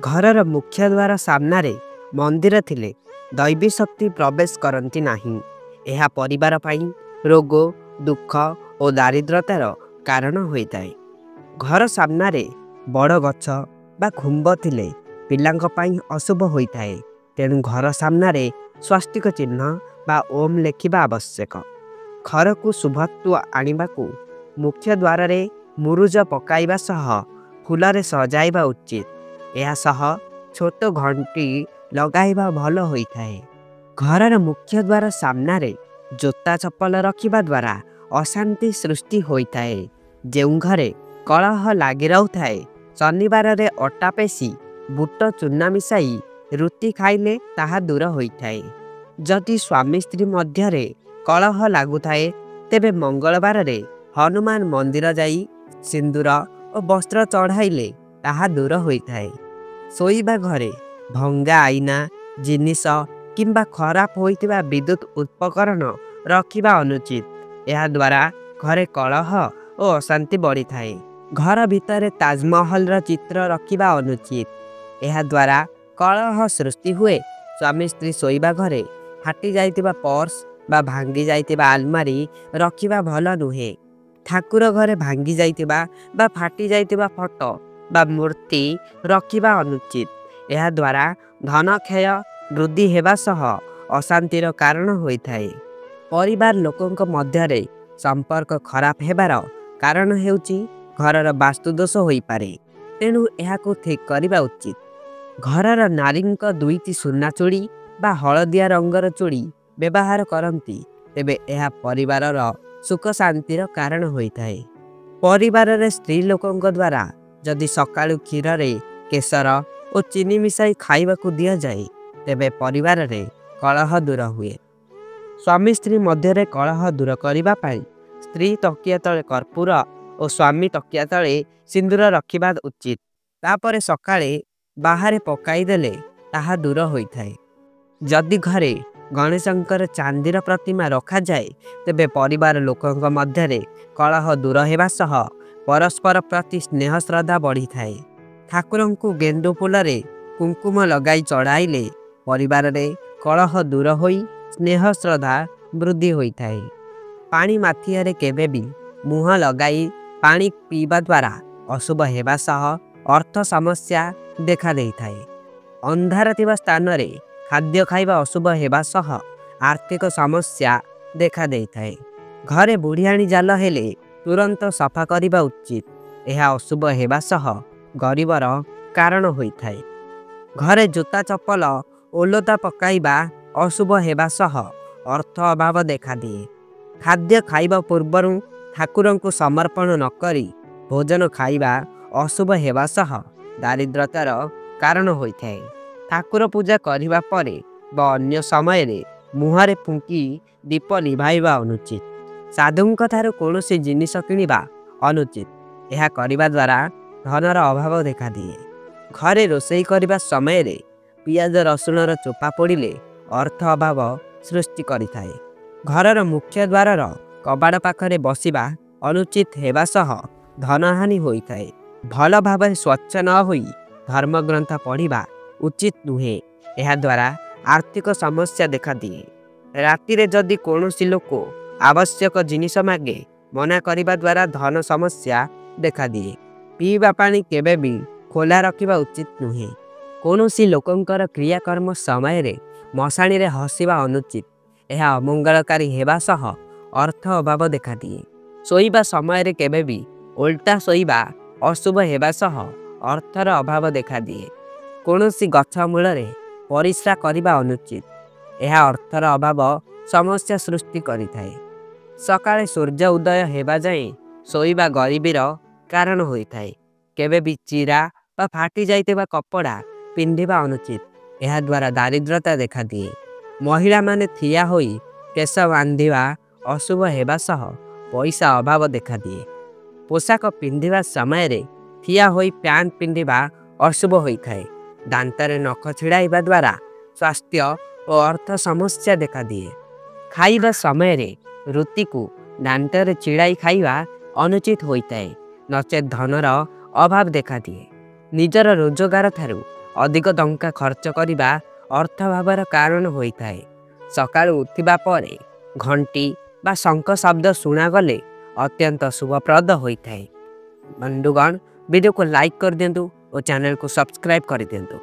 ଘରର ମୁଖ୍ୟ ଦ୍ୱାର ସାମ୍ନାରେ ମନ୍ଦିର ଥିଲେ ଦୈବୀ ଶକ୍ତି ପ୍ରବେଶ କରନ୍ତି ନାହିଁ। ଏହା ପରିବାର ପାଇଁ ରୋଗ, ଦୁଃଖ ଓ ଦାରିଦ୍ରତାର କାରଣ ହୋଇଥାଏ। ଘର ସାମ୍ନାରେ ବଡ଼ ଗଛ ବା ଖୁମ୍ବ ଥିଲେ ପିଲାଙ୍କ ପାଇଁ ଅଶୁଭ ହୋଇଥାଏ। ତେଣୁ ଘର ସାମ୍ନାରେ ସ୍ୱାସ୍ତିକ ଚିହ୍ନ ବା ଓମ୍ ଲେଖିବା ଆବଶ୍ୟକ। ଘରକୁ ଶୁଭତ୍ୱ ଆଣିବାକୁ ମୁଖ୍ୟ ଦ୍ୱାରରେ ମୁରୁଜ ପକାଇବା ସହ ଫୁଲରେ ସଜାଇବା ଉଚିତ। ଏହା ସହ ଛୋଟ ଘଣ୍ଟି ଲଗାଇବା ଭଲ ହୋଇଥାଏ। ଘରର ମୁଖ୍ୟ ଦ୍ୱାର ସାମ୍ନାରେ ଜୋତା ଚପଲ ରଖିବା ଦ୍ୱାରା ଅଶାନ୍ତି ସୃଷ୍ଟି ହୋଇଥାଏ। ଯେଉଁ ଘରେ କଳହ ଲାଗି ରହୁଥାଏ, ଶନିବାରରେ ଅଟା ପେଷି ବୁଟ ଚୂନା ମିଶାଇ ରୁଟି ଖାଇଲେ ତାହା ଦୂର ହୋଇଥାଏ। ଯଦି ସ୍ୱାମୀ ସ୍ତ୍ରୀ ମଧ୍ୟରେ କଳହ ଲାଗୁଥାଏ, ତେବେ ମଙ୍ଗଳବାରରେ ହନୁମାନ ମନ୍ଦିର ଯାଇ ସିନ୍ଦୁର ଓ ବସ୍ତ୍ର ଚଢ଼ାଇଲେ ତାହା ଦୂର ହୋଇଥାଏ। ଶୋଇବା ଘରେ ଭଙ୍ଗା ଆଇନା, ଜିନିଷ କିମ୍ବା ଖରାପ ହୋଇଥିବା ବିଦ୍ୟୁତ୍ ଉପକରଣ ରଖିବା ଅନୁଚିତ। ଏହାଦ୍ୱାରା ଘରେ କଳହ ଓ ଅଶାନ୍ତି ବଢ଼ିଥାଏ। ଘର ଭିତରେ ତାଜମହଲର ଚିତ୍ର ରଖିବା ଅନୁଚିତ। ଏହାଦ୍ୱାରା କଳହ ସୃଷ୍ଟି ହୁଏ। ସ୍ୱାମୀ ସ୍ତ୍ରୀ ଶୋଇବା ଘରେ ଫାଟି ଯାଇଥିବା ପର୍ସ ବା ଭାଙ୍ଗି ଯାଇଥିବା ଆଲମାରୀ ରଖିବା ଭଲ ନୁହେଁ। ଠାକୁର ଘରେ ଭାଙ୍ଗି ଯାଇଥିବା ବା ଫାଟି ଯାଇଥିବା ଫଟୋ ବା ମୂର୍ତ୍ତି ରଖିବା ଅନୁଚିତ। ଏହାଦ୍ୱାରା ଧନକ୍ଷୟ ବୃଦ୍ଧି ହେବା ସହ ଅଶାନ୍ତିର କାରଣ ହୋଇଥାଏ। ପରିବାର ଲୋକଙ୍କ ମଧ୍ୟରେ ସମ୍ପର୍କ ଖରାପ ହେବାର କାରଣ ହେଉଛି ଘରର ବାସ୍ତୁଦୋଷ ହୋଇପାରେ। ତେଣୁ ଏହାକୁ ଠିକ୍ କରିବା ଉଚିତ। ଘରର ନାରୀଙ୍କ ଦୁଇଟି ସୁନା ଚୁଡ଼ି ବା ହଳଦିଆ ରଙ୍ଗର ଚୁଡ଼ି ବ୍ୟବହାର କରନ୍ତି, ତେବେ ଏହା ପରିବାରର ସୁଖ ଶାନ୍ତିର କାରଣ ହୋଇଥାଏ। ପରିବାରରେ ସ୍ତ୍ରୀ ଲୋକଙ୍କ ଦ୍ୱାରା ଯଦି ସକାଳୁ କ୍ଷୀରରେ କେଶର ଓ ଚିନି ମିଶାଇ ଖାଇବାକୁ ଦିଆଯାଏ, ତେବେ ପରିବାରରେ କଳହ ଦୂର ହୁଏ। ସ୍ୱାମୀ ସ୍ତ୍ରୀ ମଧ୍ୟରେ କଳହ ଦୂର କରିବା ପାଇଁ ସ୍ତ୍ରୀ ତକିଆ ତଳେ କର୍ପୂର ଓ ସ୍ୱାମୀ ତକିଆ ତଳେ ସିନ୍ଦୁର ରଖିବା ଉଚିତ। ତାପରେ ସକାଳେ ବାହାରେ ପକାଇଦେଲେ ତାହା ଦୂର ହୋଇଥାଏ। ଯଦି ଘରେ ଗଣେଶଙ୍କର ଚାନ୍ଦିର ପ୍ରତିମା ରଖାଯାଏ, ତେବେ ପରିବାର ଲୋକଙ୍କ ମଧ୍ୟରେ କଳହ ଦୂର ହେବା ସହ ପରସ୍ପର ପ୍ରତି ସ୍ନେହ ଶ୍ରଦ୍ଧା ବଢ଼ିଥାଏ। ଠାକୁରଙ୍କୁ ଗେଣ୍ଡୁ ଫୁଲରେ କୁଙ୍କୁମ ଲଗାଇ ଚଢ଼ାଇଲେ ପରିବାରରେ କଳହ ଦୂର ହୋଇ ସ୍ନେହ ଶ୍ରଦ୍ଧା ବୃଦ୍ଧି ହୋଇଥାଏ। ପାଣି ମାଠିଆରେ କେବେ ବି ମୁହଁ ଲଗାଇ ପାଣି ପିଇବା ଦ୍ୱାରା ଅଶୁଭ ହେବା ସହ ଅର୍ଥ ସମସ୍ୟା ଦେଖା ଦେଇଥାଏ। ଅନ୍ଧାର ଥିବା ସ୍ଥାନରେ ଖାଦ୍ୟ ଖାଇବା ଅଶୁଭ ହେବା ସହ ଆର୍ଥିକ ସମସ୍ୟା ଦେଖା ଦେଇଥାଏ। ଘରେ ବୁଢ଼ିଆଣୀ ଜାଲ ହେଲେ ତୁରନ୍ତ ସଫା କରିବା ଉଚିତ। ଏହା ଅଶୁଭ ହେବା ସହ ଗରିବର କାରଣ ହୋଇଥାଏ। ଘରେ ଜୋତା ଚପଲ ଓଲଟା ପକାଇବା ଅଶୁଭ ହେବା ସହ ଅର୍ଥ ଅଭାବ ଦେଖାଦିଏ। ଖାଦ୍ୟ ଖାଇବା ପୂର୍ବରୁ ଠାକୁରଙ୍କୁ ସମର୍ପଣ ନ କରି ଭୋଜନ ଖାଇବା ଅଶୁଭ ହେବା ସହ ଦାରିଦ୍ରତାର କାରଣ ହୋଇଥାଏ। ଠାକୁର ପୂଜା କରିବା ପରେ ବା ଅନ୍ୟ ସମୟରେ ମୁହଁରେ ଫୁଙ୍କି ଦୀପ ଲିଭାଇବା ଅନୁଚିତ। ସାଧୁଙ୍କ ଠାରୁ କୌଣସି ଜିନିଷ କିଣିବା ଅନୁଚିତ। ଏହା କରିବା ଦ୍ୱାରା ଧନର ଅଭାବ ଦେଖାଦିଏ। ଘରେ ରୋଷେଇ କରିବା ସମୟରେ ପିଆଜ ରସୁଣର ଚୋପା ପଡ଼ିଲେ ଅର୍ଥ ଅଭାବ ସୃଷ୍ଟି କରିଥାଏ। ଘରର ମୁଖ୍ୟ ଦ୍ୱାରର କବାଟ ପାଖରେ ବସିବା ଅନୁଚିତ ହେବା ସହ ଧନହାନି ହୋଇଥାଏ। ଭଲ ଭାବରେ ସ୍ୱଚ୍ଛ ନ ହୋଇ ଧର୍ମଗ୍ରନ୍ଥ ପଢ଼ିବା ଉଚିତ ନୁହେଁ। ଏହାଦ୍ୱାରା ଆର୍ଥିକ ସମସ୍ୟା ଦେଖାଦିଏ। ରାତିରେ ଯଦି କୌଣସି ଲୋକ ଆବଶ୍ୟକ ଜିନିଷ ମାଗେ, ମନା କରିବା ଦ୍ୱାରା ଧନ ସମସ୍ୟା ଦେଖାଦିଏ। ପିଇବା ପାଣି କେବେ ବି ଖୋଲା ରଖିବା ଉଚିତ ନୁହେଁ। କୌଣସି ଲୋକଙ୍କର କ୍ରିୟାକର୍ମ ସମୟରେ ମଶାଣିରେ ହସିବା ଅନୁଚିତ। ଏହା ଅମଙ୍ଗଳକାରୀ ହେବା ସହ ଅର୍ଥ ଅଭାବ ଦେଖାଦିଏ। ଶୋଇବା ସମୟରେ କେବେ ବି ଓଲଟା ଶୋଇବା ଅଶୁଭ ହେବା ସହ ଅର୍ଥର ଅଭାବ ଦେଖାଦିଏ। କୌଣସି ଗଛ ମୂଳରେ ପରିସ୍ରା କରିବା ଅନୁଚିତ। ଏହା ଅର୍ଥର ଅଭାବ ସମସ୍ୟା ସୃଷ୍ଟି କରିଥାଏ। ସକାଳେ ସୂର୍ଯ୍ୟ ଉଦୟ ହେବା ଯାଏଁ ଶୋଇବା ଗରିବୀର କାରଣ ହୋଇଥାଏ। କେବେ ବି ଚିରା ବା ଫାଟି ଯାଇଥିବା କପଡ଼ା ପିନ୍ଧିବା ଅନୁଚିତ। ଏହାଦ୍ୱାରା ଦାରିଦ୍ରତା ଦେଖାଦିଏ। ମହିଳାମାନେ ଠିଆ ହୋଇ କେଶ ବାନ୍ଧିବା ଅଶୁଭ ହେବା ସହ ପଇସା ଅଭାବ ଦେଖାଦିଏ। ପୋଷାକ ପିନ୍ଧିବା ସମୟରେ ଠିଆ ହୋଇ ପ୍ୟାଣ୍ଟ ପିନ୍ଧିବା ଅଶୁଭ ହୋଇଥାଏ। ଦାନ୍ତରେ ନଖ ଛିଡ଼ାଇବା ଦ୍ୱାରା ସ୍ୱାସ୍ଥ୍ୟ ଓ ଅର୍ଥ ସମସ୍ୟା ଦେଖାଦିଏ। ଖାଇବା ସମୟରେ ରୁଟିକୁ ଦାନ୍ତରେ ଛିଡ଼ାଇ ଖାଇବା ଅନୁଚିତ ହୋଇଥାଏ, ନଚେତ୍ ଧନର ଅଭାବ ଦେଖାଦିଏ। ନିଜର ରୋଜଗାର ଠାରୁ ଅଧିକ ଟଙ୍କା ଖର୍ଚ୍ଚ କରିବା ଅର୍ଥାଭାବର କାରଣ ହୋଇଥାଏ। ସକାଳୁ ଉଠିବା ପରେ ଘଣ୍ଟି ବା ଶଙ୍ଖ ଶବ୍ଦ ଶୁଣାଗଲେ ଅତ୍ୟନ୍ତ ଶୁଭପ୍ରଦ ହୋଇଥାଏ। ବନ୍ଧୁଗଣ, ଭିଡ଼ିଓକୁ ଲାଇକ୍ କରିଦିଅନ୍ତୁ ଓ ଚ୍ୟାନେଲକୁ ସବସ୍କ୍ରାଇବ୍ କରିଦିଅନ୍ତୁ।